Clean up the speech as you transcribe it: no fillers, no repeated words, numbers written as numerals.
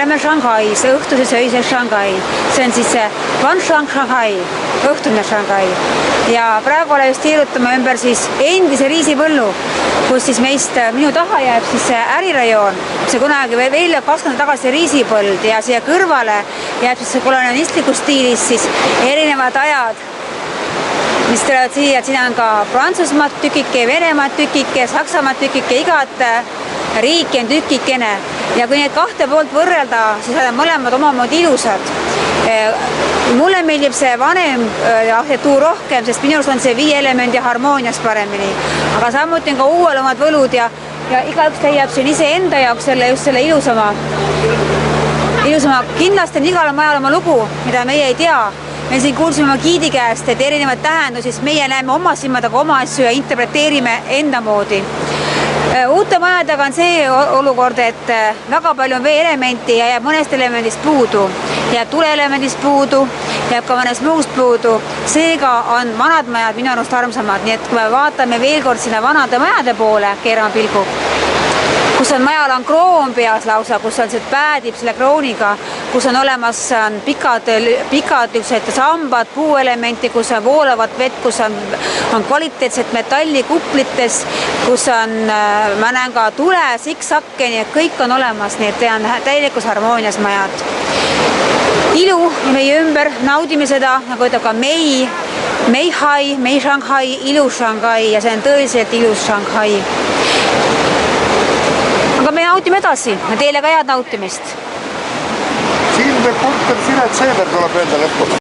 oleme Shanghais, õhtuses öises Shanghai. See on siis see Wanshang Shanghai, õhtune Shanghai. Ja praegu ole just tiirutama ümber siis endise riisipõllu, kus siis meist minu taha jääb siis see ärirajoon. See kunagi veel 20 tagasi riisipõld ja siia kõrvale jääb siis see kolonialistlikus stiilis siis erinevad ajad, mis tulevad siia. Siin on ka Prantsusmaad tükike, Venemaad tükike, Saksamaad tükike, igat riiki on tükikene. Ja kui need kahte poolt võrrelda, siis on mõlemad omamoodi ilusad. Mulle meeldib see vanem arhitektuur rohkem, sest minu arust on see 5 elemendi harmoonias paremini. Aga samuti on ka uuel omad võlud ja igaüks leiab siin ise enda jaoks just selle ilusama. Kindlasti on igal majal oma lugu, mida meie ei tea. Me siin kuulsime oma giidi käest, et erinevad tähendusi, siis meie näeme oma silmadega oma asju ja interpreteerime enda moodi. Uute majadega on see olukord, et väga palju on vee-elementi ja jääb mõnest elemendist puudu. Jääb tuleelemendist puudu, jääb ka mõnest muust puudu. Seega on vanad majad minu arust armsamad, nii et kui me vaatame veel kord sinna vanade majade poole, keerame pilgu, kus on majal on kroon peas lausa, kus on see päädib selle krooniga, kus on olemas pikad sambad, puuelementi, kus on voolavat vett, kus on kvaliteetset metalli kuplites, kus on, ma näen ka tule, siksakke, nii et kõik on olemas, nii et on täielikus harmoonias majad. Ilu meie ümber, naudime seda, nagu ütleb ka Meihai, Mei Shanghai, ilus Shanghai ja see on tõeliselt ilus Shanghai. Aga me nautime edasi ja teile ka head nautimist. Siin korter Siret Seeder tuleb öelda lõppu.